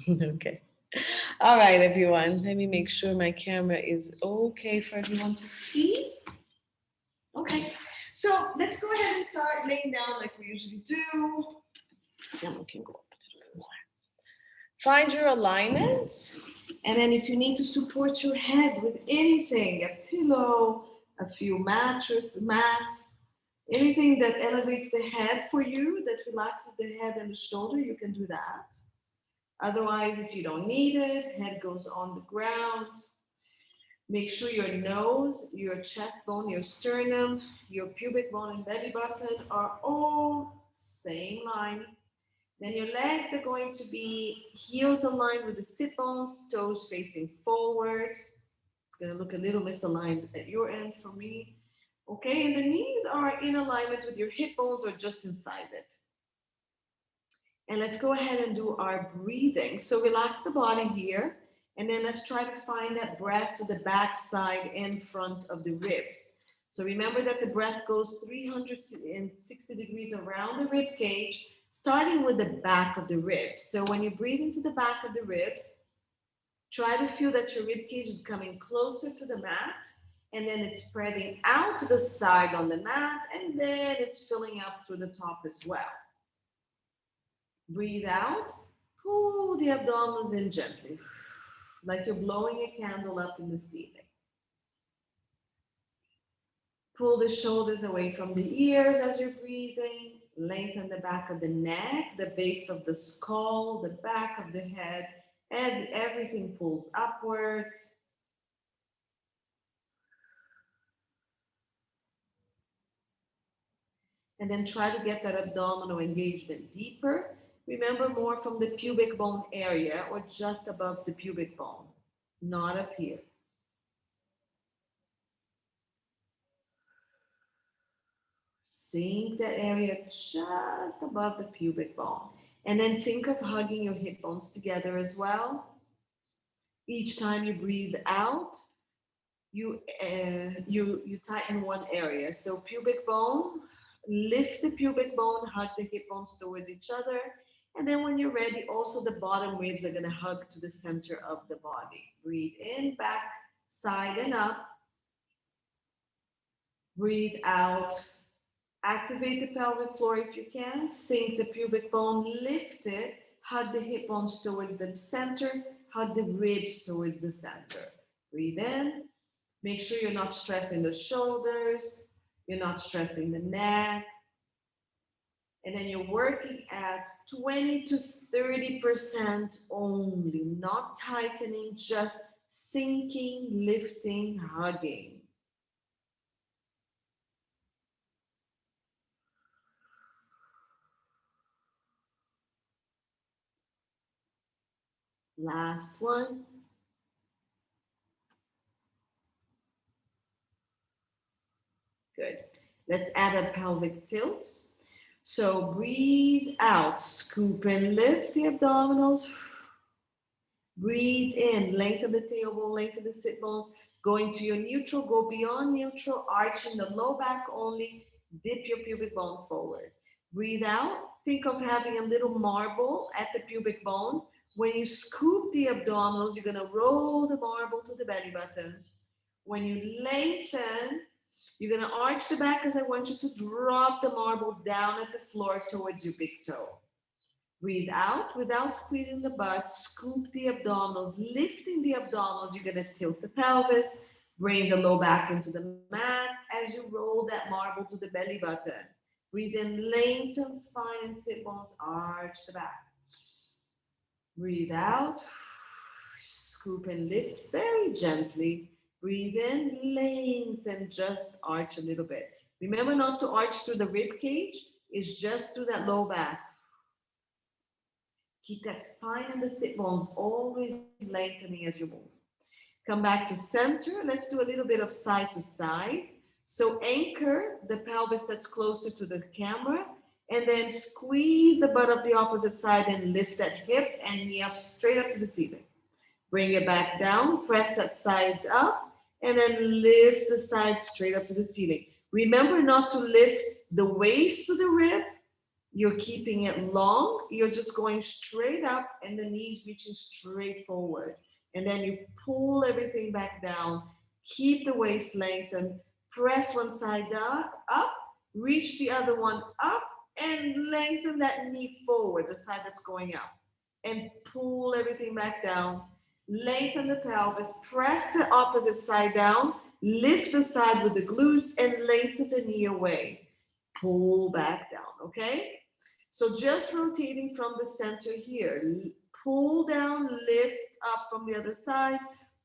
Okay. All right, everyone. Let me make sure my camera is okay for everyone to see. Okay. So let's go ahead and start laying down like we usually do. This camera can go up a little bit more. Find your alignment. And then if you need to support your head with anything, a pillow, a few mats, anything that elevates the head for you, that relaxes the head and the shoulder, you can do that. Otherwise, if you don't need it, head goes on the ground. Make sure your nose, your chest bone, your sternum, your pubic bone and belly button are all same line. Then your legs are going to be heels aligned with the sit bones, toes facing forward. It's going to look a little misaligned at your end for me. Okay, and the knees are in alignment with your hip bones or just inside it. And let's go ahead and do our breathing. So relax the body here. And then let's try to find that breath to the back side in front of the ribs. So remember that the breath goes 360 degrees around the rib cage, starting with the back of the ribs. So when you breathe into the back of the ribs, try to feel that your rib cage is coming closer to the mat, and then it's spreading out to the side on the mat, and then it's filling up through the top as well. Breathe out, pull the abdominals in gently, like you're blowing a candle up in the ceiling. Pull the shoulders away from the ears as you're breathing. Lengthen the back of the neck, the base of the skull, the back of the head, and everything pulls upwards. And then try to get that abdominal engagement deeper. Remember, more from the pubic bone area or just above the pubic bone, not up here. Sink that area just above the pubic bone. And then think of hugging your hip bones together as well. Each time you breathe out, you tighten one area. So pubic bone, lift the pubic bone, hug the hip bones towards each other. And then when you're ready, also the bottom ribs are going to hug to the center of the body. Breathe in, back, side and up. Breathe out. Activate the pelvic floor if you can. Sink the pubic bone, lift it. Hug the hip bones towards the center. Hug the ribs towards the center. Breathe in. Make sure you're not stressing the shoulders. You're not stressing the neck. And then you're working at 20 to 30% only, not tightening, just sinking, lifting, hugging. Last one. Good. Let's add a pelvic tilt. So breathe out, scoop and lift the abdominals. Breathe in, lengthen the tailbone, lengthen the sit bones. Going to your neutral, go beyond neutral, arching the low back only. Dip your pubic bone forward. Breathe out. Think of having a little marble at the pubic bone. When you scoop the abdominals, you're going to roll the marble to the belly button. When you lengthen, you're going to arch the back because I want you to drop the marble down at the floor towards your big toe. Breathe out without squeezing the butt. Scoop the abdominals, lifting the abdominals. You're going to tilt the pelvis, bring the low back into the mat as you roll that marble to the belly button. Breathe in, lengthen spine and sit bones, arch the back. Breathe out, scoop and lift very gently. Breathe in, lengthen, just arch a little bit. Remember not to arch through the rib cage, it's just through that low back. Keep that spine and the sit bones always lengthening as you move. Come back to center. Let's do a little bit of side to side. So anchor the pelvis that's closer to the camera and then squeeze the butt of the opposite side and lift that hip and knee up straight up to the ceiling. Bring it back down, press that side up, and then lift the side straight up to the ceiling. Remember not to lift the waist to the rib. You're keeping it long. You're just going straight up and the knees reaching straight forward. And then you pull everything back down. Keep the waist lengthened. Press one side up, reach the other one up, and lengthen that knee forward, the side that's going up. And pull everything back down. Lengthen the pelvis. Press the opposite side down. Lift the side with the glutes and lengthen the knee away. Pull back down, okay? So just rotating from the center here. Pull down, lift up from the other side.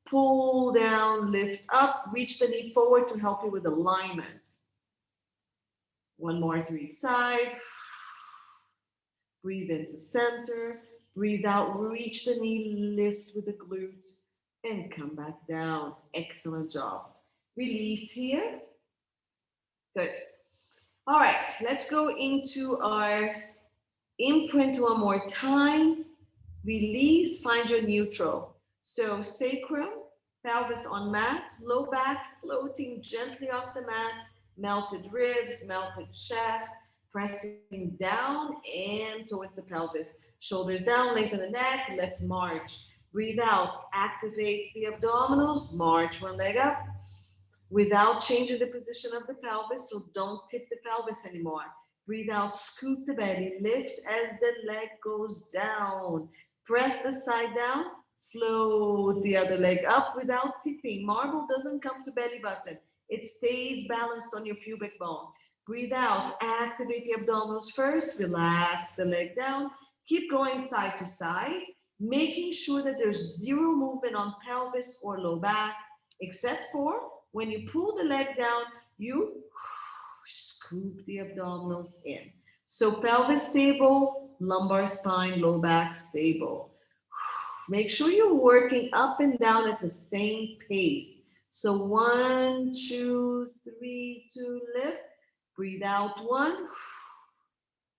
Pull down, lift up. Reach the knee forward to help you with alignment. One more to each side. Breathe into center. Breathe out, reach the knee, lift with the glutes, and come back down. Excellent job. Release here. Good. All right, let's go into our imprint one more time. Release, find your neutral. So sacrum, pelvis on mat, low back floating gently off the mat, melted ribs, melted chest, pressing down and towards the pelvis. Shoulders down, lengthen the neck, let's march. Breathe out, activate the abdominals, march one leg up without changing the position of the pelvis, so don't tip the pelvis anymore. Breathe out, scoop the belly, lift as the leg goes down. Press the side down, float the other leg up without tipping. Marble doesn't come to belly button. It stays balanced on your pubic bone. Breathe out, activate the abdominals first, relax the leg down. Keep going side to side, making sure that there's zero movement on pelvis or low back, except for when you pull the leg down, you scoop the abdominals in. So pelvis stable, lumbar spine, low back stable. Make sure you're working up and down at the same pace. So 1, 2, 3, 2, lift. Breathe out 1,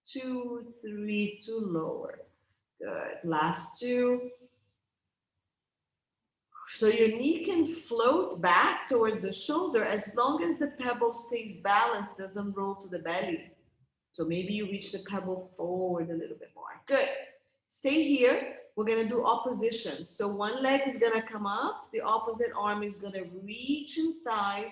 2, 3, 2, lower. Good. Last 2. So your knee can float back towards the shoulder as long as the pebble stays balanced, doesn't roll to the belly. So maybe you reach the pebble forward a little bit more. Good. Stay here. We're going to do opposition. So one leg is going to come up. The opposite arm is going to reach inside,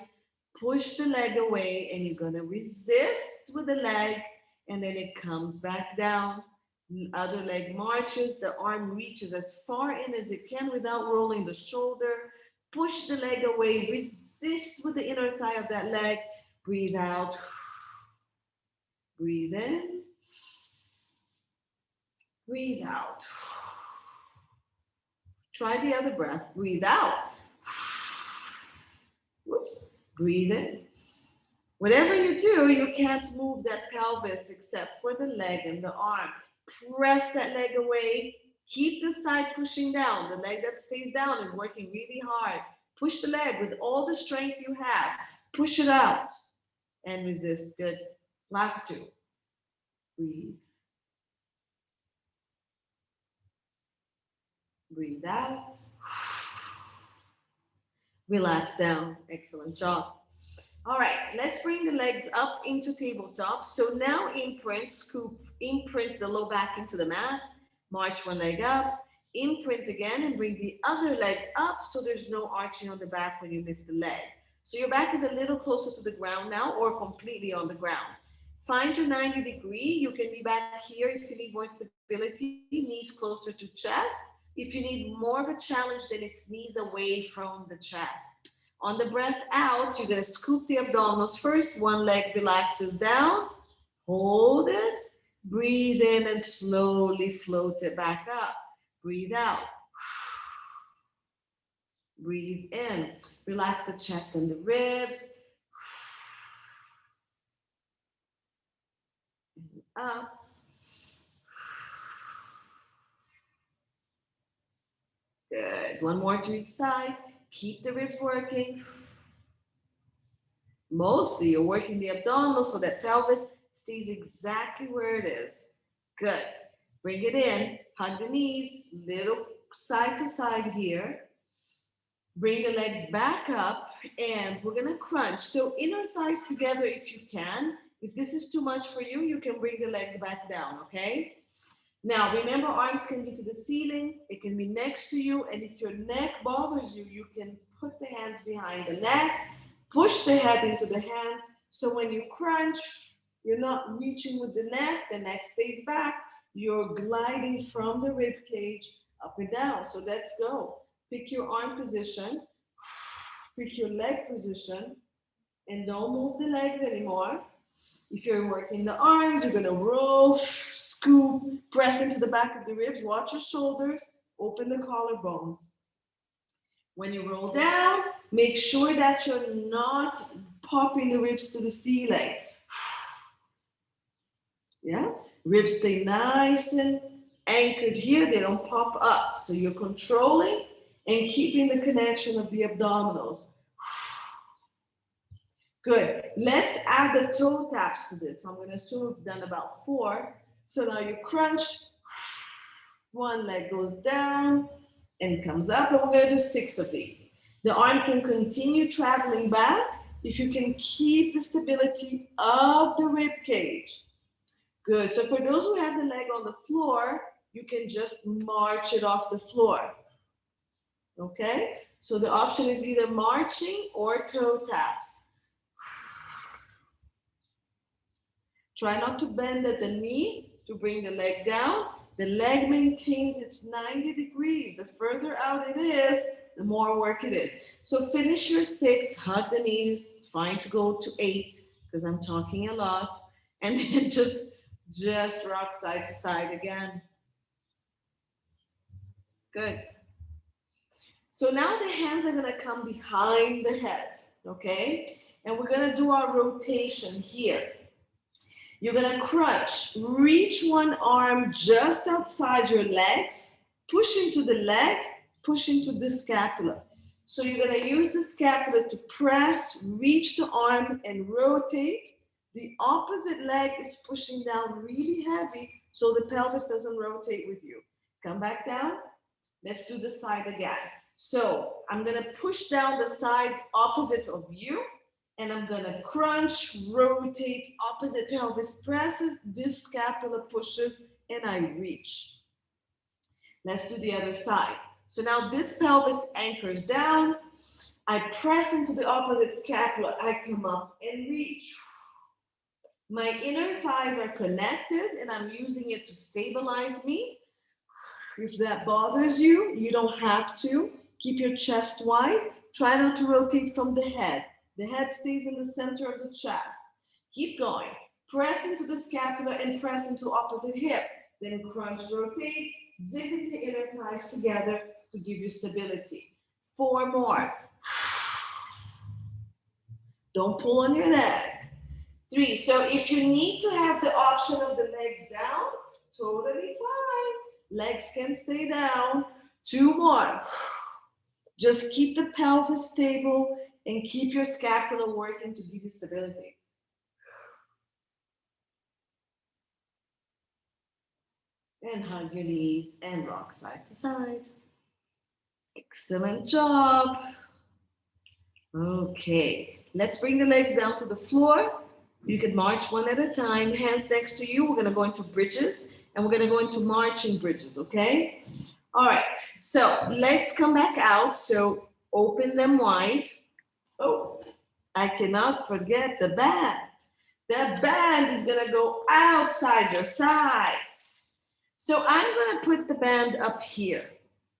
push the leg away, and you're going to resist with the leg, and then it comes back down. The other leg marches, the arm reaches as far in as it can without rolling the shoulder. Push the leg away, resist with the inner thigh of that leg. Breathe out. Breathe in. Breathe out. Try the other breath. Breathe out. Whoops. Breathe in. Whatever you do, you can't move that pelvis except for the leg and the arm. Press that leg away. Keep the side pushing down. The leg that stays down is working really hard. Push the leg with all the strength you have. Push it out and resist. Good. Last 2. Breathe. Breathe out. Relax down. Excellent job. All right, let's bring the legs up into tabletop. So now imprint, scoop, imprint the low back into the mat. March one leg up. Imprint again and bring the other leg up so there's no arching on the back when you lift the leg. So your back is a little closer to the ground now or completely on the ground. Find your 90 degree. You can be back here if you need more stability, knees closer to chest. If you need more of a challenge, then it's knees away from the chest. On the breath out, you're going to scoop the abdominals first. One leg relaxes down. Hold it. Breathe in and slowly float it back up. Breathe out. Breathe in. Relax the chest and the ribs. And up. Good. One more to each side. Keep the ribs working. Mostly you're working the abdominals so that pelvis stays exactly where it is. Good. Bring it in. Hug the knees. Little side to side here. Bring the legs back up and we're going to crunch. So inner thighs together if you can If this is too much for you, you can bring the legs back down, okay? Now, remember, arms can be to the ceiling, it can be next to you, and if your neck bothers you, you can put the hands behind the neck, push the head into the hands, so when you crunch, you're not reaching with the neck stays back, you're gliding from the rib cage up and down. So let's go. Pick your arm position, pick your leg position, and don't move the legs anymore. If you're working the arms, you're gonna roll, scoop, press into the back of the ribs, watch your shoulders, open the collarbones. When you roll down, make sure that you're not popping the ribs to the ceiling. Yeah, ribs stay nice and anchored here, they don't pop up. So you're controlling and keeping the connection of the abdominals. Good. Let's add the toe taps to this. So I'm going to assume we've done about 4. So now you crunch. One leg goes down and comes up. And we're going to do 6 of these. The arm can continue traveling back if you can keep the stability of the rib cage. Good. So for those who have the leg on the floor, you can just march it off the floor. Okay? So the option is either marching or toe taps. Try not to bend at the knee to bring the leg down. The leg maintains its 90 degrees. The further out it is, the more work it is. So finish your 6, hug the knees. It's fine to go to 8 because I'm talking a lot. And then just rock side to side again. Good. So now the hands are gonna come behind the head, okay? And we're gonna do our rotation here. You're gonna crunch, reach one arm just outside your legs, push into the leg, push into the scapula. So you're gonna use the scapula to press, reach the arm and rotate. The opposite leg is pushing down really heavy so the pelvis doesn't rotate with you. Come back down. Let's do the side again. So I'm gonna push down the side opposite of you. And I'm gonna crunch, rotate, opposite pelvis presses, this scapula pushes, and I reach. Let's do the other side. So now this pelvis anchors down. I press into the opposite scapula. I come up and reach. My inner thighs are connected, and I'm using it to stabilize me. If that bothers you, you don't have to. Keep your chest wide. Try not to rotate from the head. The head stays in the center of the chest. Keep going. Press into the scapula and press into opposite hip. Then crunch, rotate, zipping the inner thighs together to give you stability. 4 more. Don't pull on your neck. 3. So if you need to have the option of the legs down, totally fine. Legs can stay down. 2 more. Just keep the pelvis stable and keep your scapula working to give you stability. And hug your knees and rock side to side. Excellent job. Okay, let's bring the legs down to the floor. You can march one at a time, hands next to you. We're gonna go into bridges and we're gonna go into marching bridges, okay? All right, so legs come back out, so open them wide. Oh, I cannot forget the band. The band is gonna go outside your thighs. So I'm gonna put the band up here.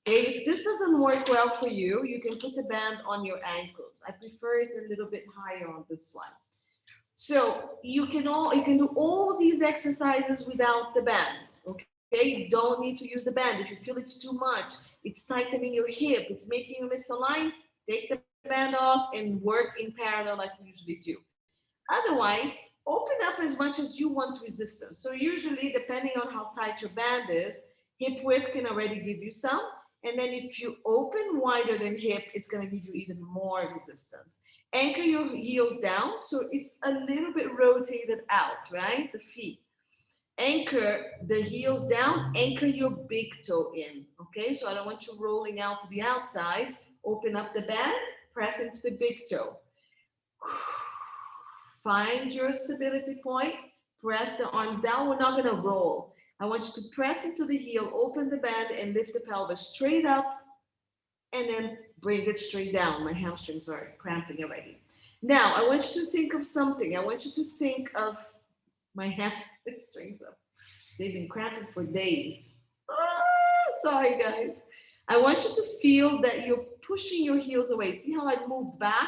Okay, if this doesn't work well for you, you can put the band on your ankles. I prefer it a little bit higher on this one. So you can do all these exercises without the band. Okay, you don't need to use the band. If you feel it's too much, it's tightening your hip, it's making you misaligned, take the band off and work in parallel like we usually do. Otherwise, open up as much as you want resistance. So usually, depending on how tight your band is, hip width can already give you some. And then if you open wider than hip, it's gonna give you even more resistance. Anchor your heels down so it's a little bit rotated out, right? The feet. Anchor the heels down, anchor your big toe in, okay? So I don't want you rolling out to the outside. Open up the band, press into the big toe. Find your stability point. Press the arms down. We're not going to roll. I want you to press into the heel, open the band, and lift the pelvis straight up, and then bring it straight down. My hamstrings are cramping already. Now, I want you to think of something. I want you to think of my hamstrings. They've been cramping for days. Sorry, guys. I want you to feel that you're pushing your heels away. See how I moved back?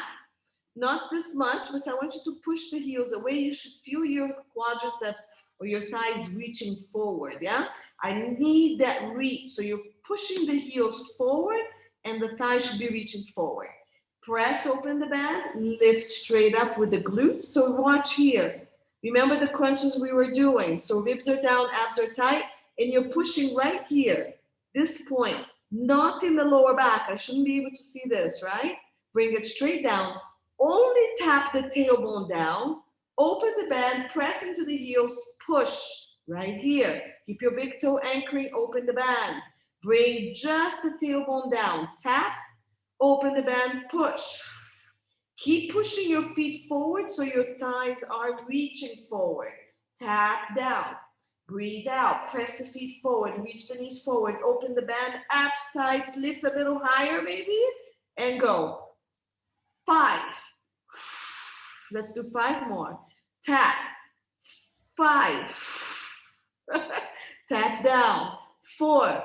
Not this much, but I want you to push the heels away. You should feel your quadriceps or your thighs reaching forward, yeah? I need that reach. So you're pushing the heels forward and the thighs should be reaching forward. Press open the band, lift straight up with the glutes. So watch here. Remember the crunches we were doing. So ribs are down, abs are tight, and you're pushing right here, this point, not in the lower back. I shouldn't be able to see this, right? Bring it straight down. Only tap the tailbone down. Open the band, press into the heels, push right here. Keep your big toe anchoring, open the band. Bring just the tailbone down. Tap, open the band, push. Keep pushing your feet forward so your thighs are reaching forward. Tap down. Breathe out. Press the feet forward. Reach the knees forward. Open the band. Abs tight. Lift a little higher maybe. And go. 5. Let's do 5 more. Tap. 5. Tap down. 4.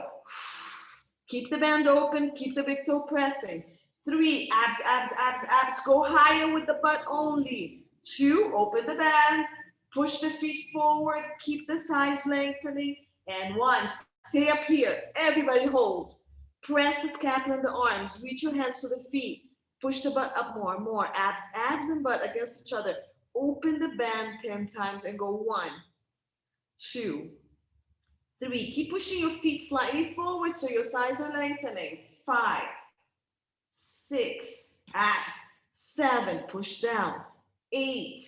Keep the band open. Keep the big toe pressing. 3, abs, abs, abs, abs. Go higher with the butt only. 2, open the band. Push the feet forward. Keep the thighs lengthening. And 1, stay up here. Everybody hold. Press the scapula and the arms. Reach your hands to the feet. Push the butt up more, more. Abs, abs and butt against each other. Open the band 10 times and go 1, 2, 3. Keep pushing your feet slightly forward so your thighs are lengthening. 5, 6, abs. 7, push down. 8,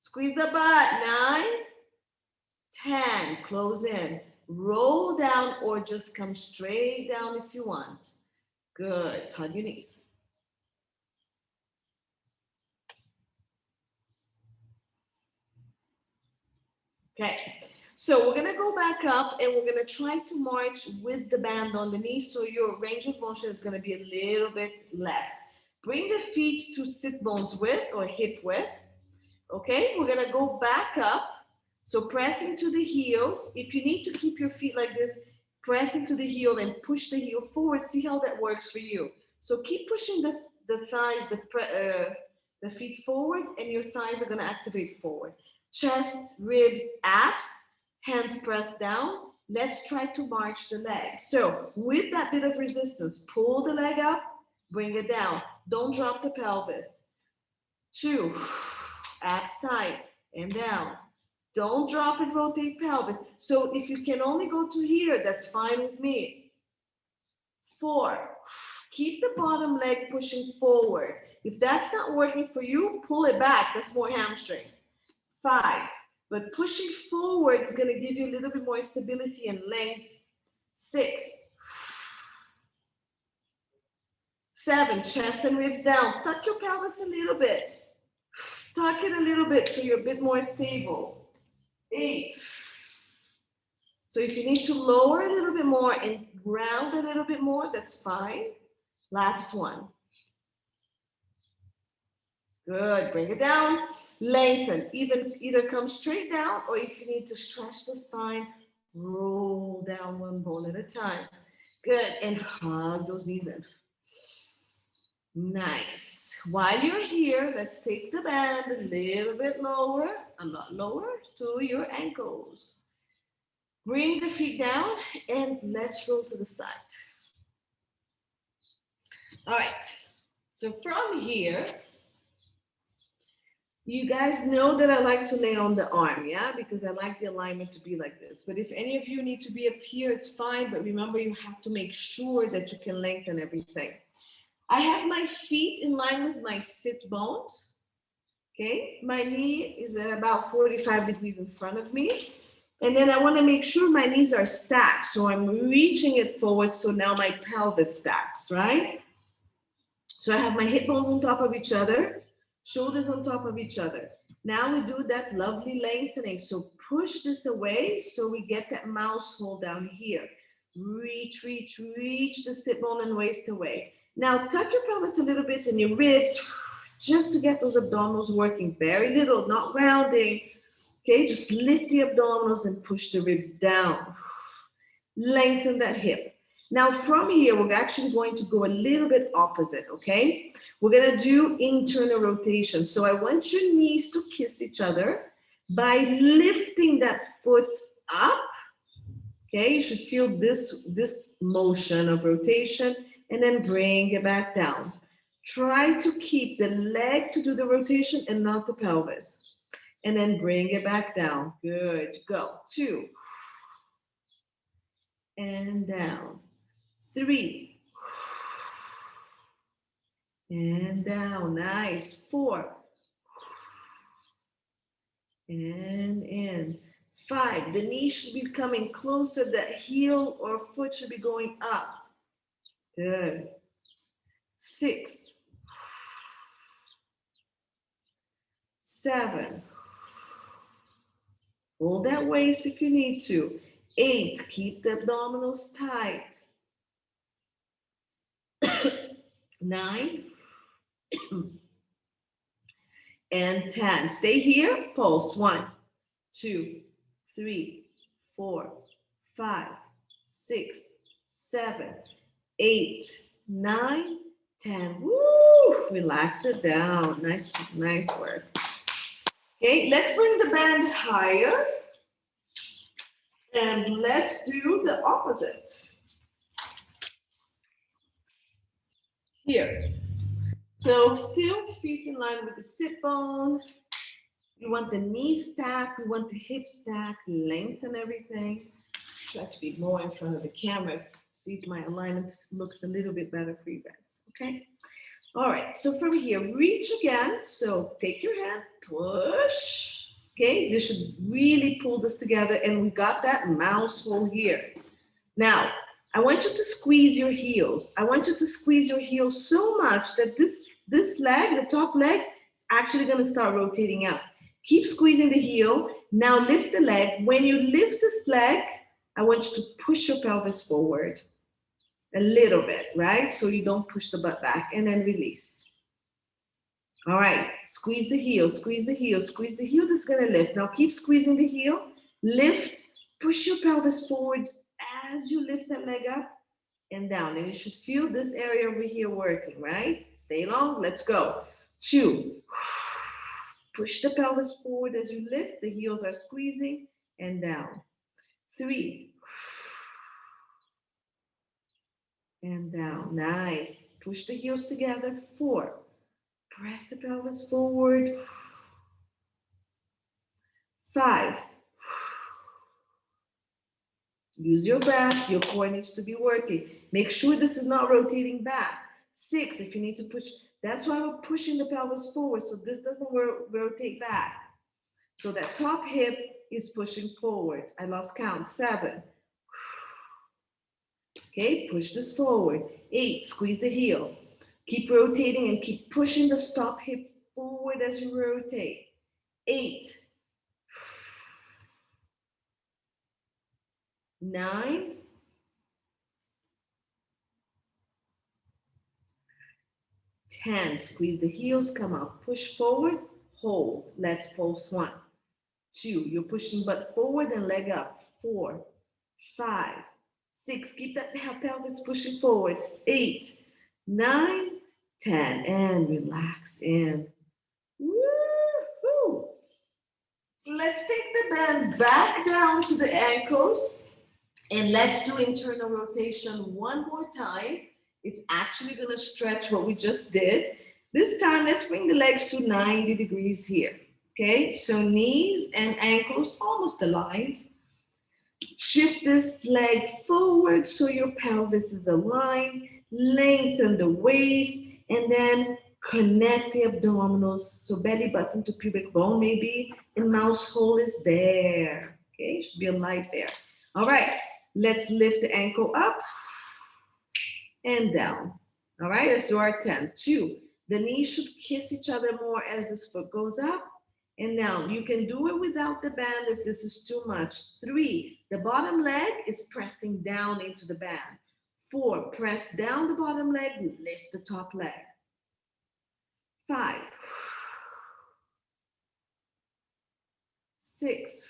squeeze the butt. 9, 10, close in. Roll down or just come straight down if you want. Good, hug your knees. Okay, so we're gonna go back up and we're gonna try to march with the band on the knees so your range of motion is gonna be a little bit less. Bring the feet to sit bones width or hip width. Okay, we're gonna go back up. So press into the heels. If you need to keep your feet like this, press into the heel and push the heel forward. See how that works for you. So keep pushing the thighs, the feet forward, and your thighs are gonna activate forward. Chest, ribs, abs, hands pressed down. Let's try to march the leg. So with that bit of resistance, pull the leg up, bring it down. Don't drop the pelvis. 2, abs tight and down. Don't drop and rotate pelvis. So if you can only go to here, that's fine with me. 4, keep the bottom leg pushing forward. If that's not working for you, pull it back. That's more hamstrings. 5, but pushing forward is going to give you a little bit more stability and length. 6, 7, chest and ribs down. Tuck your pelvis a little bit. Tuck it a little bit so you're a bit more stable. 8. So if you need to lower a little bit more and ground a little bit more, that's fine. Last one. Good, bring it down, lengthen, either come straight down or if you need to stretch the spine, roll down one bone at a time. Good, and hug those knees in. Nice. While you're here, let's take the band a little bit lower, a lot lower to your ankles. Bring the feet down and let's roll to the side. All right, so from here, you guys know that I like to lay on the arm, yeah? Because I like the alignment to be like this. But if any of you need to be up here, it's fine. But remember, you have to make sure that you can lengthen everything. I have my feet in line with my sit bones, okay? My knee is at about 45 degrees in front of me. And then I want to make sure my knees are stacked. So I'm reaching it forward. So now my pelvis stacks, right? So I have my hip bones on top of each other. Shoulders on top of each other. Now we do that lovely lengthening. So push this away so we get that mouse hole down here. Reach, reach, reach the sit bone and waist away. Now tuck your pelvis a little bit in your ribs just to get those abdominals working. Very little, not rounding. Okay, just lift the abdominals and push the ribs down. Lengthen that hip. Now from here, we're actually going to go a little bit opposite, okay? We're gonna do internal rotation. So I want your knees to kiss each other by lifting that foot up, okay? You should feel this motion of rotation and then bring it back down. Try to keep the leg to do the rotation and not the pelvis. And then bring it back down. Good, go. 2. And down. 3. And down. Nice. 4. And in. 5. The knee should be coming closer. That heel or foot should be going up. Good. 6. 7. Hold that waist if you need to. 8. Keep the abdominals tight. 9. And 10. Stay here. Pulse. 1, 2, 3, 4, 5, 6, 7, 8, 9, 10. Woo! Relax it down. Nice, nice work. Okay, let's bring the band higher. And let's do the opposite. Here. So still feet in line with the sit bone. We want the knee stacked. We want the hip stacked. Lengthen everything. Try to be more in front of the camera. See if my alignment looks a little bit better for you guys. Okay. All right. So from here, reach again. So take your hand, push. Okay. This should really pull this together. And we got that mouse hole here. Now, I want you to squeeze your heels. I want you to squeeze your heels so much that this leg, the top leg, is actually going to start rotating out. Keep squeezing the heel. Now lift the leg. When you lift this leg, I want you to push your pelvis forward a little bit, right? So you don't push the butt back, and then release. All right, squeeze the heel, squeeze the heel, squeeze the heel. This is going to lift. Now keep squeezing the heel. Lift, push your pelvis forward as you lift that leg up and down. And you should feel this area over here working, right? Stay long. Let's go. 2. Push the pelvis forward as you lift. The heels are squeezing and down. 3. And down. Nice. Push the heels together. 4. Press the pelvis forward. 5. Use your breath. Your core needs to be working. Make sure this is not rotating back. 6. If you need to push. That's why we're pushing the pelvis forward, so this doesn't rotate back. So that top hip is pushing forward. I lost count. 7. Okay, push this forward. 8. Squeeze the heel. Keep rotating and keep pushing the top hip forward as you rotate. 8. 9. 10. Squeeze the heels, come out, push forward, hold. Let's pulse. 1, 2. You're pushing butt forward and leg up. 4, 5, 6. Keep that pelvis pushing forward. 8, 9, 10. And relax in. Woo-hoo. Let's take the band back down to the ankles. And let's do internal rotation one more time. It's actually going to stretch what we just did. This time, let's bring the legs to 90 degrees here. Okay, so knees and ankles almost aligned. Shift this leg forward so your pelvis is aligned. Lengthen the waist and then connect the abdominals. So belly button to pubic bone maybe, and mouse hole is there. Okay, should be a light there. All right, let's lift the ankle up and down. All right, let's do our 10. 2. The knees should kiss each other more as this foot goes up And now you can do it without the band if this is too much. 3, the bottom leg is pressing down into the band. 4, press down the bottom leg, lift the top leg. 5, 6,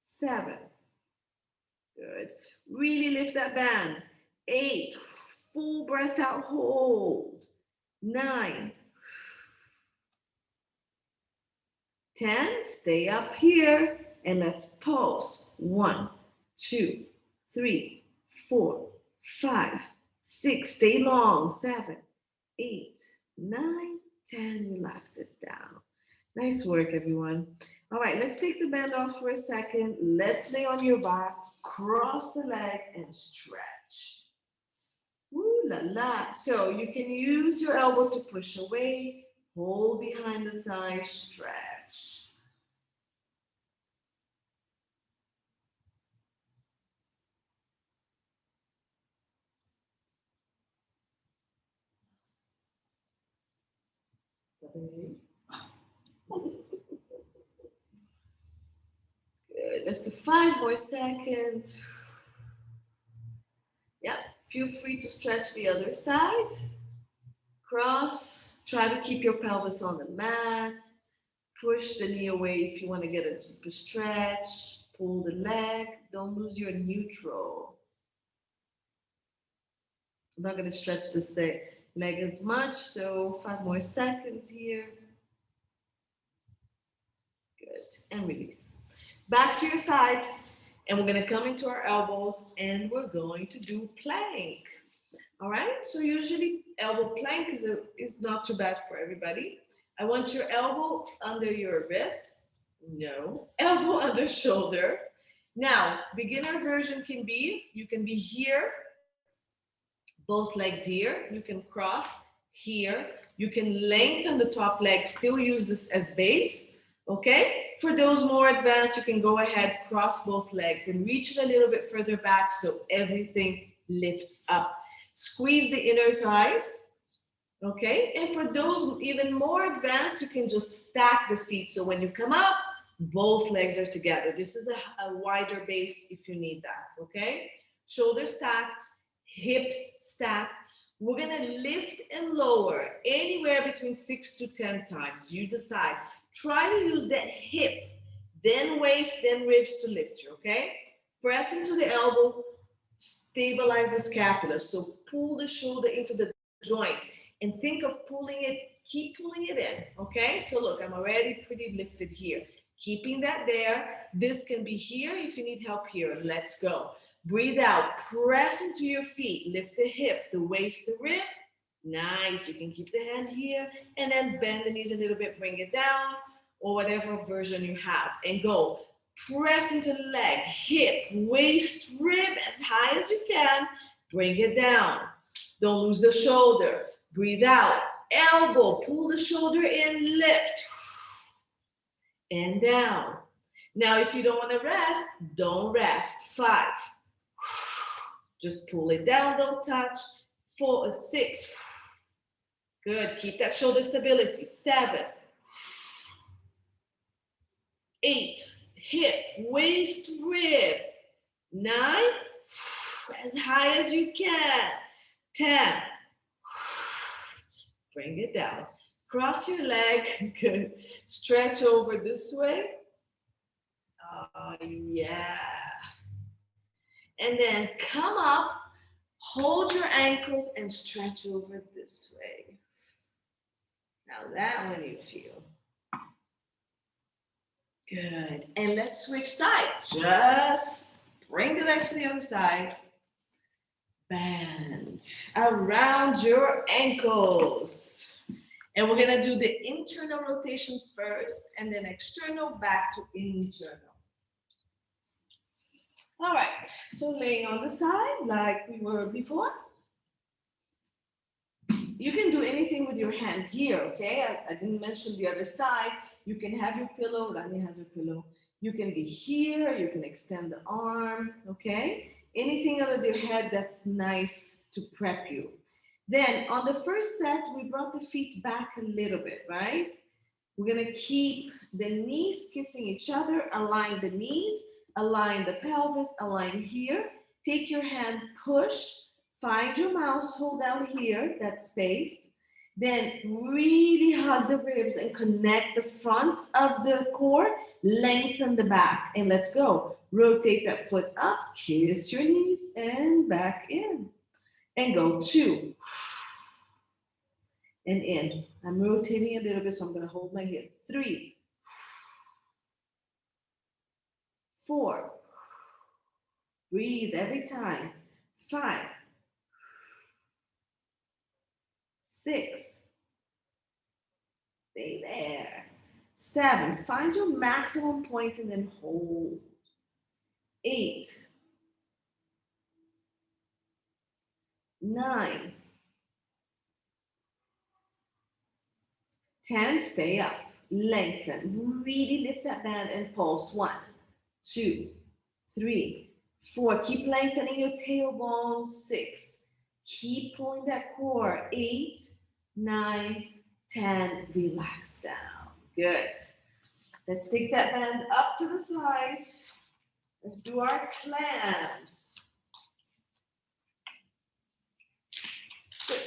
7, good. Really lift that band. 8, full breath out, hold. 9, 10, stay up here and let's pulse. 1, 2, 3, 4, 5, 6, stay long. 7, 8, 9, 10, relax it down. Nice work, everyone. All right, let's take the band off for a second. Let's lay on your back, cross the leg and stretch. Ooh la la. So you can use your elbow to push away, hold behind the thigh, stretch. Good. Let's do 5 more seconds. Yep. Feel free to stretch the other side. Cross. Try to keep your pelvis on the mat. Push the knee away if you want to get a deeper stretch. Pull the leg. Don't lose your neutral. I'm not going to stretch this leg as much, so 5 more seconds here. Good. And release. Back to your side. And we're going to come into our elbows and we're going to do plank. All right, so usually elbow plank is not too bad for everybody. I want your elbow under your wrists. No, elbow under shoulder. Now, beginner version can be, you can be here, both legs here. You can cross here. You can lengthen the top leg, still use this as base. Okay, for those more advanced, you can go ahead, cross both legs and reach it a little bit further back so everything lifts up. Squeeze the inner thighs, okay? And for those even more advanced, you can just stack the feet. So when you come up, both legs are together. This is a wider base if you need that, okay? Shoulders stacked, hips stacked. We're gonna lift and lower anywhere between 6 to 10 times. You decide. Try to use that hip, then waist, then ribs to lift you, okay? Press into the elbow, stabilize the scapula. So pull the shoulder into the joint and think of pulling it, keep pulling it in, okay? So look, I'm already pretty lifted here. Keeping that there. This can be here if you need help here. Let's go. Breathe out, press into your feet, lift the hip, the waist, the rib. Nice, you can keep the hand here and then bend the knees a little bit, bring it down or whatever version you have and go. Press into the leg, hip, waist, rib as high as you can. Bring it down. Don't lose the shoulder. Breathe out. Elbow, pull the shoulder in, lift. And down. Now, if you don't want to rest, don't rest. 5. Just pull it down, don't touch. 4, 6. Good. Keep that shoulder stability. 7. 8. Hip, waist, rib. 9. As high as you can. 10. Bring it down. Cross your leg. Good. Stretch over this way. Yeah. And then come up, hold your ankles and stretch over this way. Now that one you feel. Good. And let's switch sides. Just bring the legs to the other side. Bend around your ankles. And we're going to do the internal rotation first and then external back to internal. All right, so laying on the side like we were before. You can do anything with your hand here, okay? I didn't mention the other side. You can have your pillow, Rani has her pillow. You can be here, you can extend the arm, okay? Anything under your head that's nice to prep you. Then on the first set, we brought the feet back a little bit, right? We're gonna keep the knees kissing each other, align the knees, align the pelvis, align here. Take your hand, push, find your mouse, hold down here, that space. Then really hug the ribs and connect the front of the core, lengthen the back, and let's go. Rotate that foot up, kiss your knees, and back in. And go 2 and in. I'm rotating a little bit, so I'm gonna hold my hip. 3, 4, breathe every time. 5, 6, stay there. 7, find your maximum point and then hold. 8, 9, 10, stay up. Lengthen, really lift that band and pulse. 1, 2, 3, 4. Keep lengthening your tailbone. 6. Keep pulling that core. 8, 9, 10. Relax down. Good. Let's take that band up to the thighs. Let's do our clams. Good.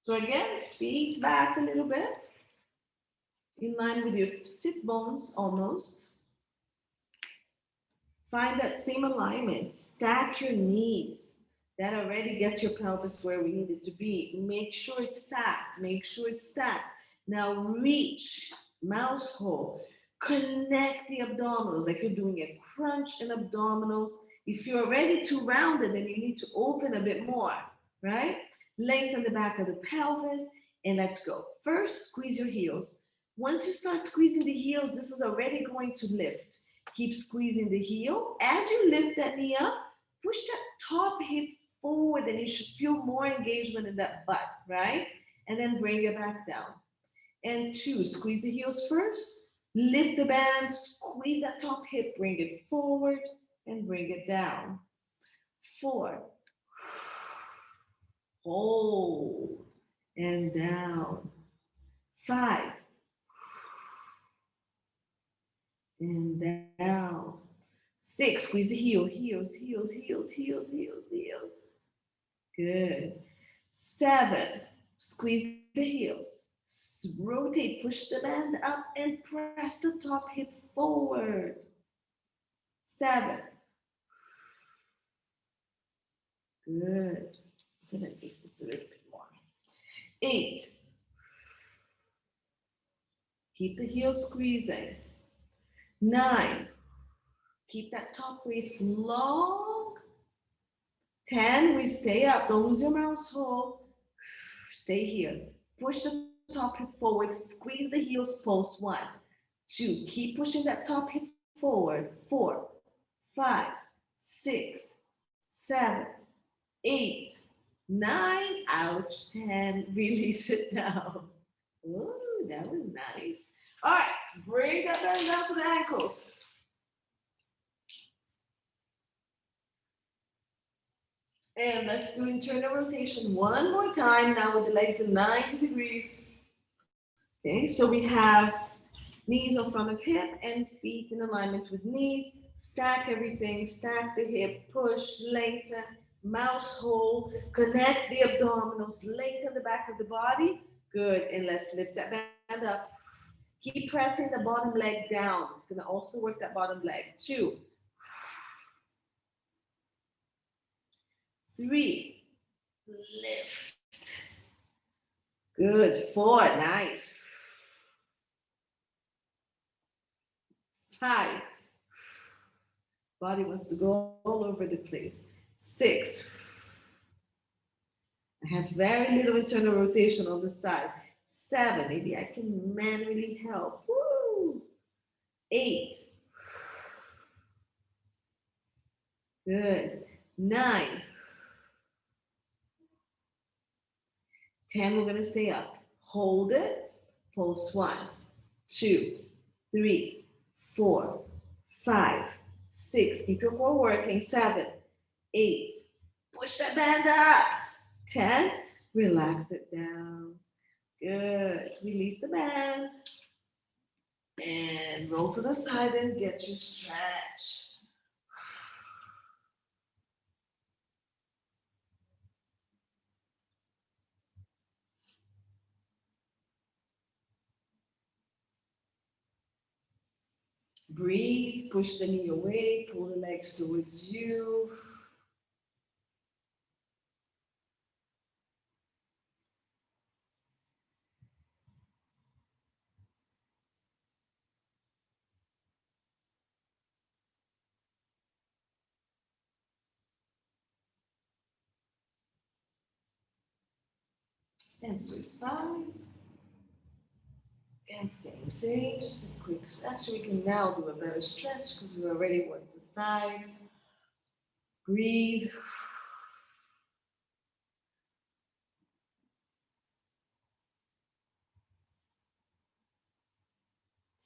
So again, feet back a little bit. In line with your sit bones almost. Find that same alignment. Stack your knees. That already gets your pelvis where we need it to be. Make sure it's stacked. Make sure it's stacked. Now reach, mouse hole. Connect the abdominals like you're doing a crunch in abdominals. If you're already too rounded, then you need to open a bit more, right? Lengthen the back of the pelvis and let's go. First, squeeze your heels. Once you start squeezing the heels, this is already going to lift. Keep squeezing the heel. As you lift that knee up, push that top hip forward and you should feel more engagement in that butt, right? And then bring it back down. And 2, squeeze the heels first. Lift the band, squeeze that top hip, bring it forward and bring it down. 4, hold and down. 5, and down. 6, squeeze the heels, heels, heels, heels, heels, heels, heels. Good. 7, squeeze the heels. Rotate, push the band up and press the top hip forward. 7. Good. I'm gonna lift this a little bit more. 8. Keep the heels squeezing. 9. Keep that top waist long. 10, we stay up. Don't lose your mouse hole. Stay here. Push the top hip forward. Squeeze the heels, pulse. 1, 2. Keep pushing that top hip forward. 4, 5, 6, 7, 8, 9. Ouch. 10. Release it down. Ooh, that was nice. All right, bring that band down to the ankles. And let's do internal rotation one more time now with the legs at 90 degrees. Okay, so we have knees in front of hip and feet in alignment with knees. Stack everything, stack the hip, push, lengthen, mouse hole, connect the abdominals, lengthen the back of the body. Good, and let's lift that band up. Keep pressing the bottom leg down. It's gonna also work that bottom leg. 2, 3, lift. Good, 4, nice. 5, body wants to go all over the place. 6, I have very little internal rotation on the side. 7, maybe I can manually help. Woo! 8, good. 9, 10, we're gonna stay up. Hold it, pulse. 1, 2, 3, 4, 5, 6. Keep your core working. 7, 8, Push that band up. 10. Relax it down. Good. Release the band. And roll to the side and get your stretch. Breathe, push the knee away, pull the legs towards you. And switch sides. And same thing, just a quick, actually we can now do a better stretch because we already worked the side. Breathe.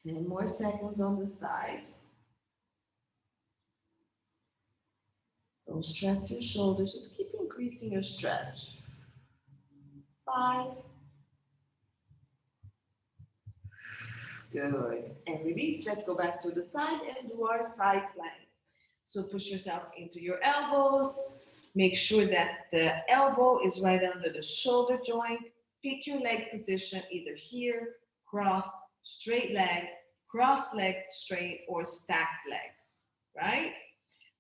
10 more seconds on the side. Don't stress your shoulders, just keep increasing your stretch. 5. Good. And release. Let's go back to the side and do our side plank. So push yourself into your elbows. Make sure that the elbow is right under the shoulder joint. Pick your leg position either here, cross, straight leg, cross leg straight, or stacked legs, right?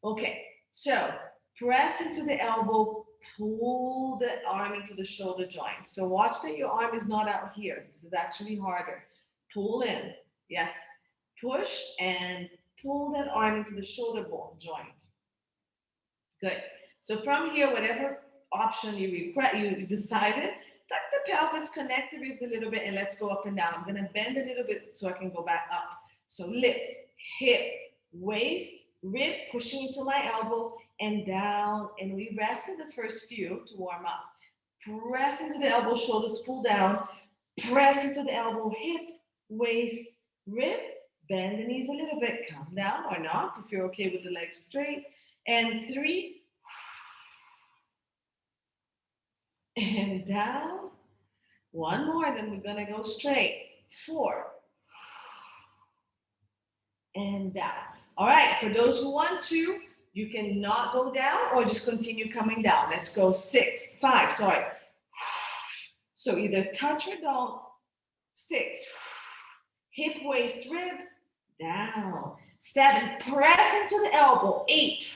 Okay, so press into the elbow, pull the arm into the shoulder joint. So watch that your arm is not out here. This is actually harder. Pull in, yes. Push and pull that arm into the shoulder bone joint. Good. So from here, whatever option you decided, tuck the pelvis, connect the ribs a little bit, and let's go up and down. I'm gonna bend a little bit so I can go back up. So lift, hip, waist, rib, pushing into my elbow, and down. And we rest in the first few to warm up. Press into the elbow, shoulders pull down. Press into the elbow, hip, waist, rib. Bend the knees a little bit. Come down or not if you're okay with the legs straight. And 3. And down. 1 more, then we're gonna go straight. 4. And down. All right, for those who want to, you can not go down or just continue coming down. Let's go 5, sorry. So either touch or don't. 6. Hip, waist, rib, down. 7, press into the elbow. 8.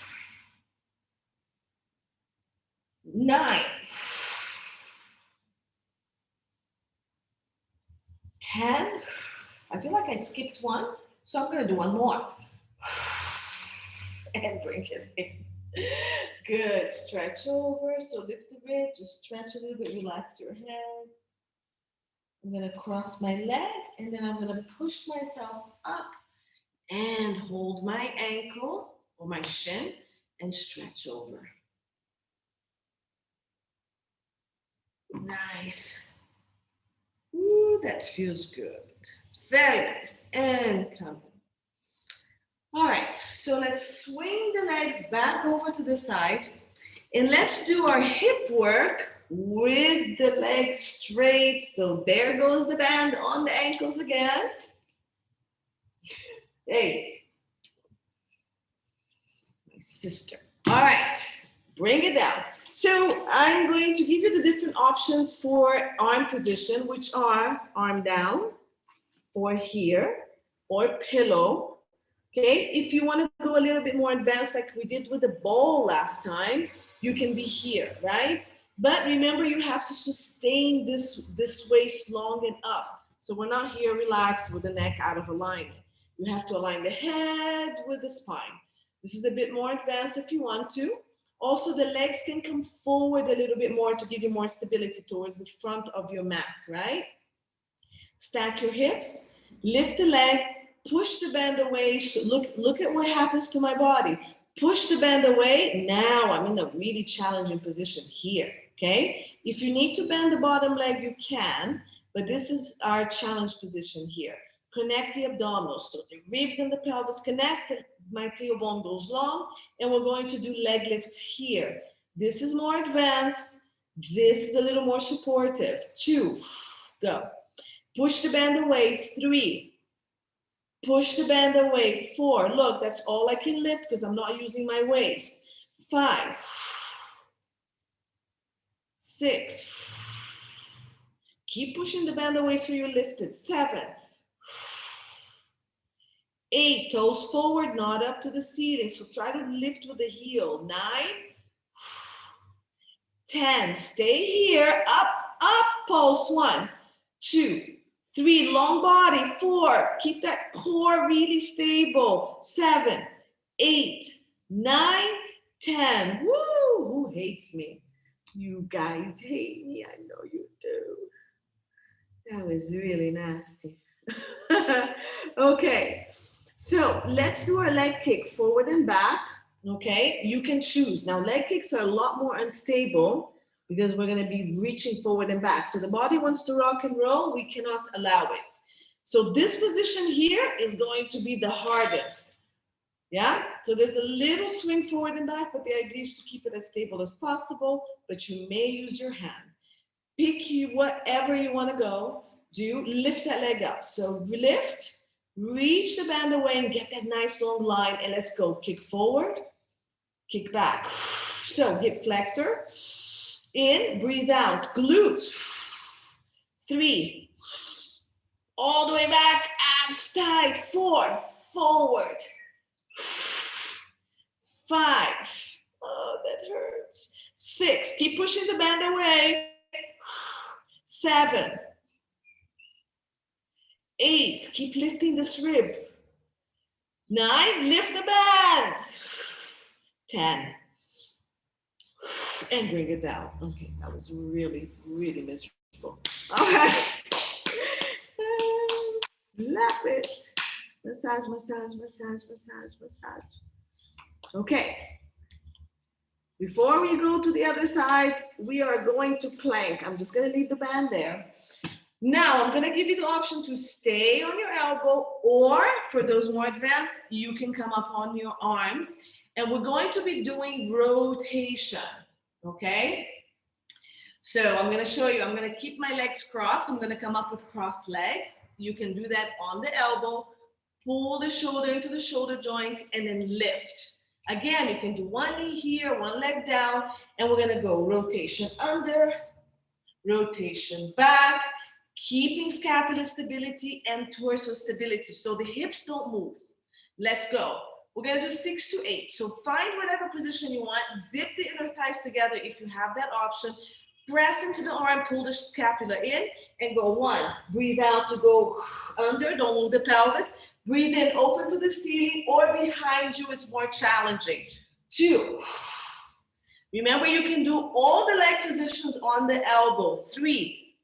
9. 10. I feel like I skipped one, so I'm gonna do 1 more. And bring it in. Good, stretch over. So lift the rib, just stretch a little bit, relax your head. I'm gonna cross my leg, and then I'm gonna push myself up and hold my ankle or my shin and stretch over. Nice. Ooh, that feels good. Very nice. And come. All right, so let's swing the legs back over to the side. And let's do our hip work with the legs straight. So there goes the band on the ankles again. Hey, my sister. All right, bring it down. So I'm going to give you the different options for arm position, which are arm down, or here, or pillow. Okay, if you want to go a little bit more advanced like we did with the bowl last time, you can be here, right? But remember, you have to sustain this waist long and up. So we're not here relaxed with the neck out of alignment. You have to align the head with the spine. This is a bit more advanced if you want to. Also, the legs can come forward a little bit more to give you more stability towards the front of your mat, right? Stack your hips, lift the leg, push the band away. So look at what happens to my body. Push the band away. Now I'm in a really challenging position here, okay? If you need to bend the bottom leg, you can, but this is our challenge position here. Connect the abdominals, so the ribs and the pelvis connect, my tailbone goes long, and we're going to do leg lifts here. This is more advanced. This is a little more supportive. 2, go. Push the band away. 3, push the band away. 4, look, that's all I can lift because I'm not using my waist. 5, 6, keep pushing the band away so you're lifted. 7, 8, toes forward, not up to the ceiling. So try to lift with the heel. 9, 10, stay here, up, up, pulse. 1, 2, 3, long body. 4, keep that core really stable. 7, 8, 9, 10. Woo! Who hates me? You guys hate me, I know you do. That was really nasty. Okay, so let's do our leg kick forward and back. Okay, you can choose. Now, leg kicks are a lot more unstable because we're going to be reaching forward and back. So the body wants to rock and roll, we cannot allow it. So this position here is going to be the hardest. Yeah, so there's a little swing forward and back, but the idea is to keep it as stable as possible, but you may use your hand. Pick you whatever you want to go. Do lift that leg up. So lift, reach the band away and get that nice long line, and let's go. Kick forward, kick back. So hip flexor, in, breathe out, glutes. 3, all the way back, abs tight. 4, forward. 5, oh, that hurts. 6, keep pushing the band away. 7, 8, keep lifting this rib. 9, lift the band. 10, and bring it down. Okay, that was really, really miserable. All right. Slap it. Massage, massage, massage, massage, massage. Okay. Before we go to the other side, we are going to plank. I'm just going to leave the band there. Now, I'm going to give you the option to stay on your elbow, or for those more advanced, you can come up on your arms. And we're going to be doing rotation, okay? So I'm going to show you. I'm going to keep my legs crossed. I'm going to come up with crossed legs. You can do that on the elbow. Pull the shoulder into the shoulder joint and then lift. Again, you can do one knee here, one leg down, and we're gonna go rotation under, rotation back, keeping scapular stability and torso stability so the hips don't move. Let's go. We're gonna do 6 to 8. So find whatever position you want, zip the inner thighs together if you have that option, press into the arm, pull the scapula in, and go 1. Breathe out to go under, don't move the pelvis. Breathe in, open to the ceiling, or behind you, it's more challenging. 2. Remember, you can do all the leg positions on the elbow. 3.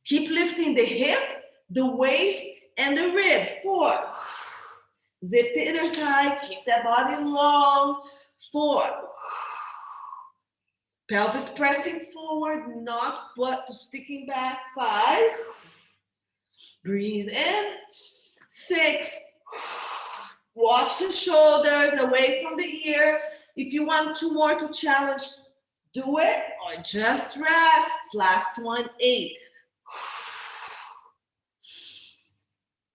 Keep lifting the hip, the waist, and the rib. 4. Zip the inner thigh, keep that body long. 4. Pelvis pressing forward, not butt sticking back. 5. Breathe in. 6. Watch the shoulders away from the ear. If you want 2 more to challenge, do it or just rest. Last one, 8.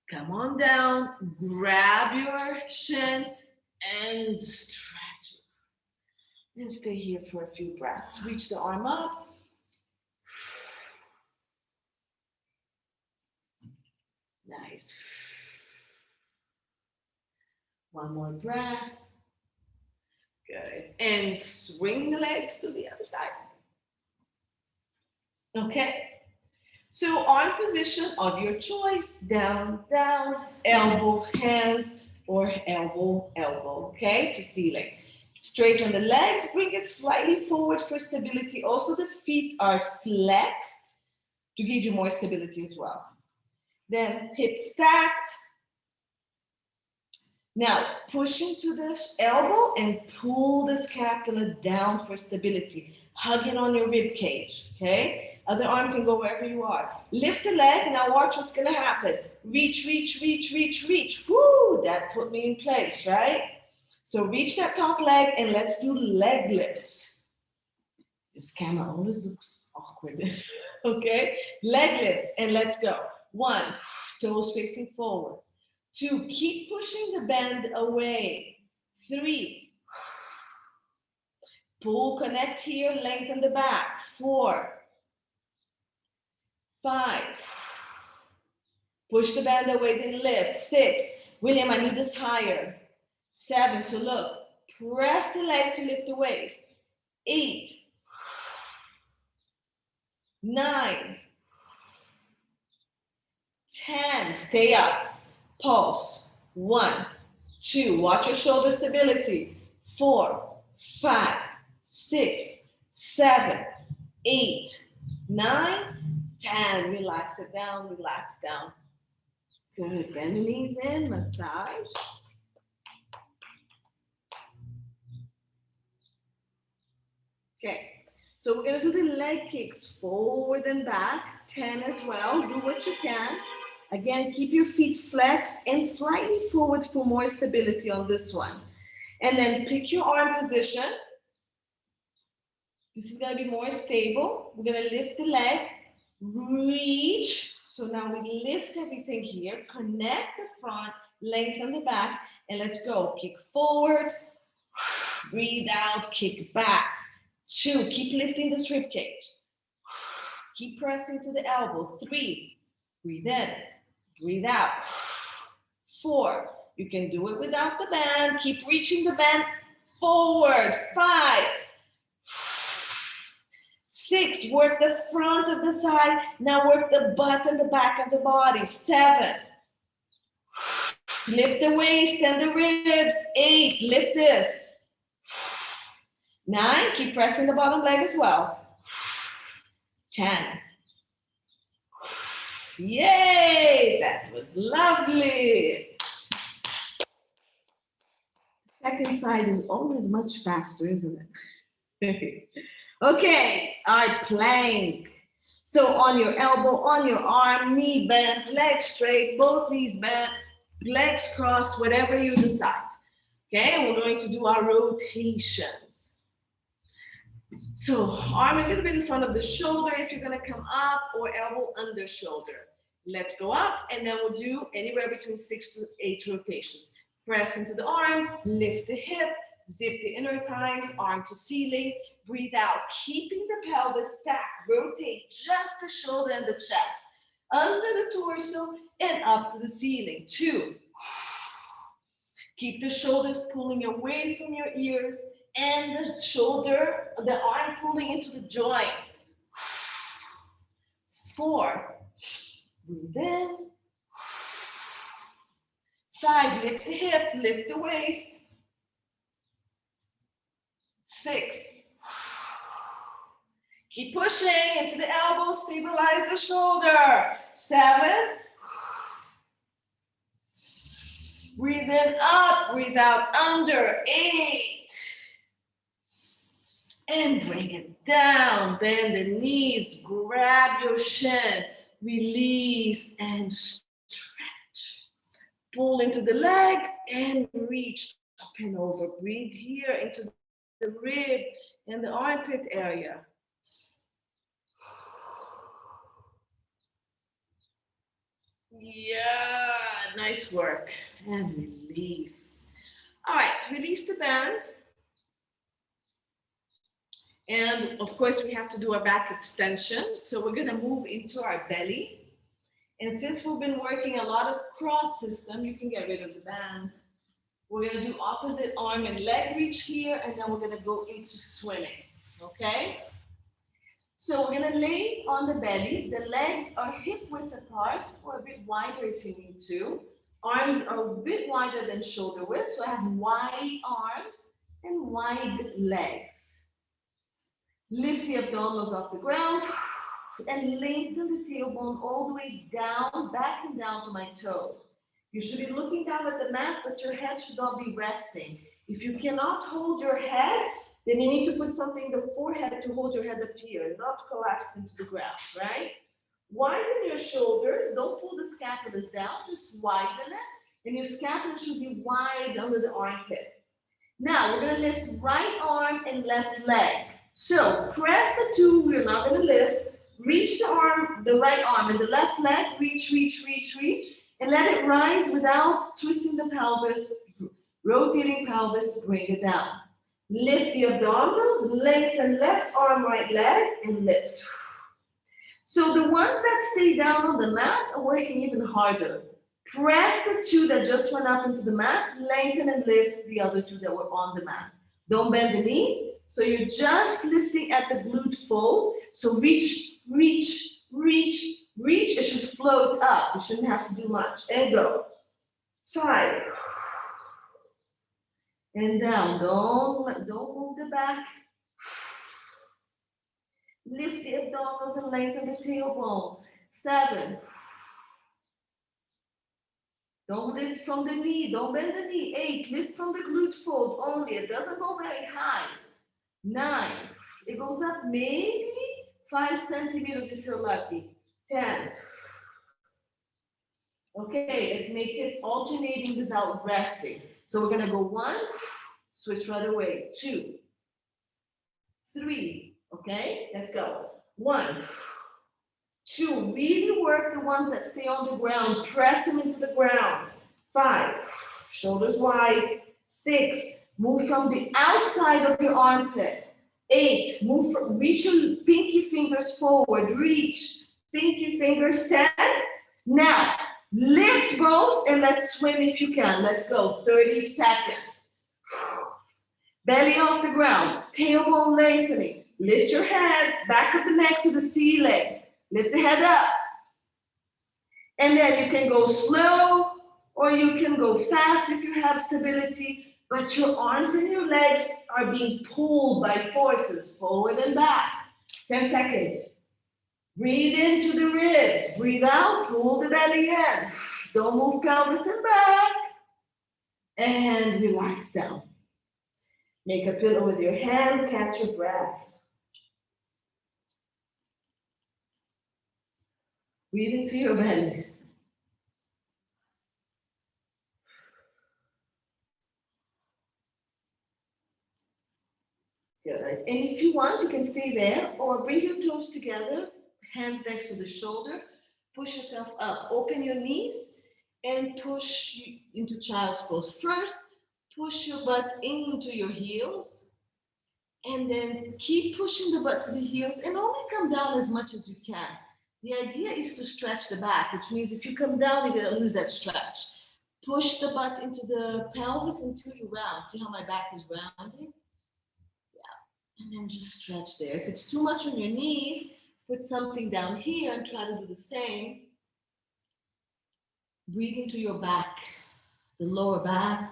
Come on down, grab your shin and stretch it. And stay here for a few breaths. Reach the arm up. Nice. One more breath. Good. And swing the legs to the other side. Okay. So arm position of your choice. Down, down, elbow, hand, or elbow, elbow. Okay, to ceiling. Straight on the legs. Bring it slightly forward for stability. Also, the feet are flexed to give you more stability as well. Then hips stacked. Now, push into the elbow and pull the scapula down for stability. Hug it on your rib cage, okay? Other arm can go wherever you are. Lift the leg. Now watch what's going to happen. Reach, reach, reach, reach, reach. Woo, that put me in place, right? So reach that top leg and let's do leg lifts. This camera always looks awkward. Okay, leg lifts and let's go. 1, toes facing forward. 2, keep pushing the band away. 3, pull, connect here, lengthen the back. 4, 5, push the band away, then lift. 6, William, I need this higher. 7, so look, press the leg to lift the waist. 8, 9, 10, stay up, pulse. 1, 2, watch your shoulder stability. 4, 5, 6, 7, 8, 9, 10. Relax it down, relax down. Good, bend the knees in, massage. Okay, so we're gonna do the leg kicks forward and back, 10 as well, do what you can. Again, keep your feet flexed and slightly forward for more stability on this one. And then pick your arm position. This is gonna be more stable. We're gonna lift the leg, reach. So now we lift everything here, connect the front, lengthen the back, and let's go. Kick forward, breathe out, kick back. 2, keep lifting this rib cage. Keep pressing to the elbow. 3, breathe in, breathe out. 4, you can do it without the band. Keep reaching the band forward. 5, 6, work the front of the thigh. Now work the butt and the back of the body. 7, lift the waist and the ribs. 8, lift this. 9, keep pressing the bottom leg as well. 10. Yay, that was lovely. Second side is always much faster, isn't it? Okay, our plank. So on your elbow, on your arm, knee bent, legs straight, both knees bent, legs crossed, whatever you decide. Okay, we're going to do our rotations. So arm a little bit in front of the shoulder if you're gonna come up, or elbow under shoulder. Let's go up, and then we'll do anywhere between 6 to 8 rotations. Press into the arm, lift the hip, zip the inner thighs, arm to ceiling, breathe out, keeping the pelvis stacked, rotate just the shoulder and the chest, under the torso and up to the ceiling. 2, keep the shoulders pulling away from your ears, and the shoulder, the arm pulling into the joint. 4, breathe in. 5, lift the hip, lift the waist. 6, keep pushing into the elbow, stabilize the shoulder. 7, breathe in up, breathe out under. 8, and bring it down. Bend the knees, grab your shin, release and stretch. Pull into the leg and reach up and over. Breathe here into the rib and the armpit area. Yeah, nice work. And release. All right, release the band. And of course, we have to do our back extension. So we're gonna move into our belly. And since we've been working a lot of cross system, you can get rid of the band. We're gonna do opposite arm and leg reach here, and then we're gonna go into swimming, okay? So we're gonna lay on the belly. The legs are hip width apart, or a bit wider if you need to. Arms are a bit wider than shoulder width, so I have wide arms and wide legs. Lift the abdominals off the ground and lengthen the tailbone all the way down, back and down to my toes. You should be looking down at the mat, but your head should not be resting. If you cannot hold your head, then you need to put something in the forehead to hold your head up here, not collapse into the ground, right? Widen your shoulders, don't pull the scapulas down, just widen it, and your scapula should be wide under the armpit. Now we're gonna lift right arm and left leg. So press the two, we're not gonna lift. Reach the arm, the right arm and the left leg, reach, reach, reach, reach, and let it rise without twisting the pelvis, rotating pelvis, bring it down. Lift the abdominals, lengthen left arm, right leg, and lift. So the ones that stay down on the mat are working even harder. Press the two that just went up into the mat, lengthen and lift the other two that were on the mat. Don't bend the knee. So you're just lifting at the glute fold. So reach, reach, reach, reach. It should float up. You shouldn't have to do much. And go. 5. And down. Don't move the back. Lift the abdominals and lengthen the tailbone. 7. Don't lift from the knee. Don't bend the knee. 8. Lift from the glute fold only. It doesn't go very high. 9. It goes up maybe 5 centimeters if you're lucky. 10. Okay, let's make it alternating without resting. So we're gonna go 1, switch right away. 2, 3. Okay, let's go. 1, 2. Really work the ones that stay on the ground. Press them into the ground. 5. Shoulders wide. 6. Move from the outside of your armpit. 8. Reach your pinky fingers forward. Reach. Pinky fingers. 10. Now, lift both and let's swim if you can. Let's go. 30 seconds. Belly off the ground. Tailbone lengthening. Lift your head. Back of the neck to the ceiling. Lift the head up. And then you can go slow or you can go fast if you have stability, but your arms and your legs are being pulled by forces forward and back. 10 seconds. Breathe into the ribs. Breathe out, pull the belly in. Don't move pelvis and back. And relax down. Make a pillow with your hand, catch your breath. Breathe into your belly. Good. And if you want, you can stay there or bring your toes together, hands next to the shoulder, push yourself up, open your knees and push into child's pose. First, push your butt into your heels and then keep pushing the butt to the heels and only come down as much as you can. The idea is to stretch the back, which means if you come down, you're gonna lose that stretch. Push the butt into the pelvis until you round. See how my back is rounding? And then just stretch there. If it's too much on your knees, put something down here and try to do the same. Breathe into your back, the lower back,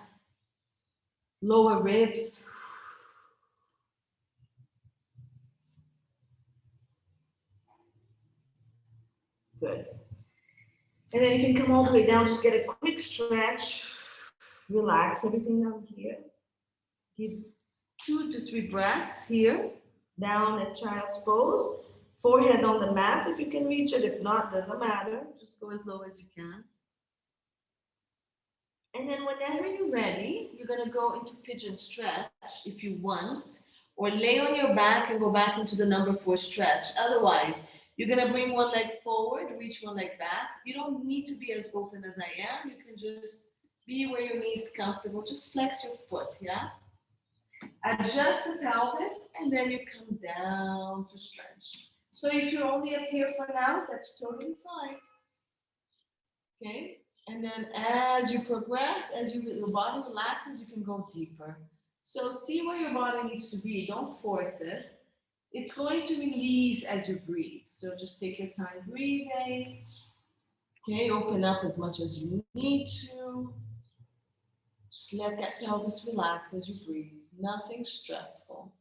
lower ribs. Good. And then you can come all the way down, just get a quick stretch. Relax everything down here. Give 2 to 3 breaths here, down at child's pose. Forehead on the mat if you can reach it. If not, doesn't matter. Just go as low as you can. And then whenever you're ready, you're gonna go into pigeon stretch if you want, or lay on your back and go back into the number 4 stretch. Otherwise, you're gonna bring one leg forward, reach one leg back. You don't need to be as open as I am. You can just be where your knee is comfortable. Just flex your foot, yeah? Adjust the pelvis, and then you come down to stretch. So if you're only up here for now, that's totally fine. Okay? And then as you progress, as your body relaxes, you can go deeper. So see where your body needs to be. Don't force it. It's going to release as you breathe. So just take your time breathing. Okay, open up as much as you need to. Just let that pelvis relax as you breathe. Nothing stressful.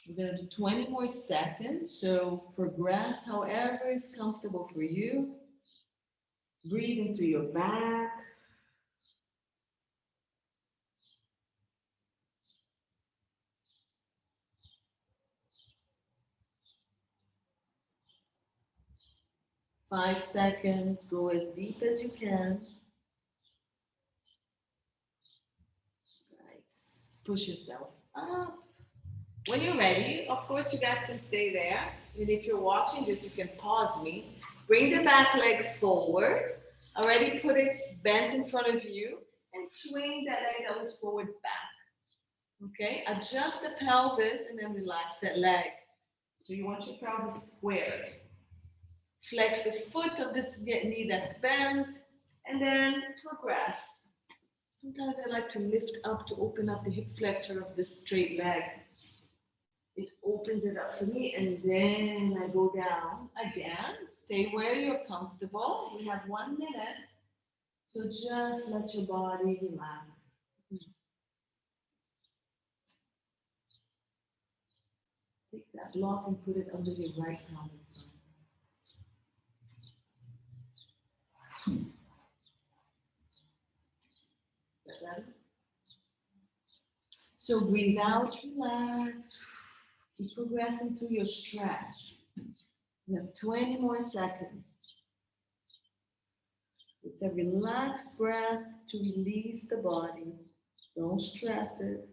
We're going to do 20 more seconds. So progress however is comfortable for you. Breathe into your back. Five seconds. Go as deep as you can. push yourself up. When you're ready, of course, you guys can stay there. And if you're watching this, you can pause me. Bring the back leg forward. Already put it bent in front of you and swing that leg that was forward back. Okay, adjust the pelvis and then relax that leg. So you want your pelvis squared. Flex the foot of this knee that's bent and then progress. Sometimes I like to lift up to open up the hip flexor of this straight leg. It opens it up for me and then I go down again. Stay where you're comfortable. We have 1 minute. So just let your body relax. Take that block and put it under your right pelvis. So breathe out, relax. Keep progressing through your stretch. You have 20 more seconds. It's a relaxed breath to release the body. Don't stress it.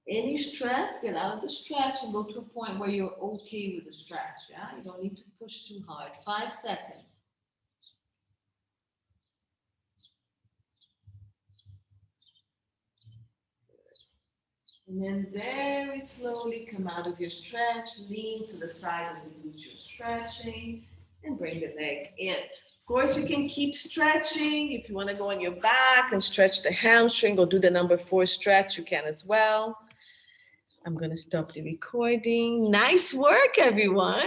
Any stress, get out of the stretch and go to a point where you're okay with the stretch. Yeah, you don't need to push too hard. 5 seconds. And then very slowly come out of your stretch, lean to the side of the glute you're stretching, and bring the leg in. Of course, you can keep stretching. If you want to go on your back and stretch the hamstring or do the number 4 stretch, you can as well. I'm going to stop the recording. Nice work, everyone.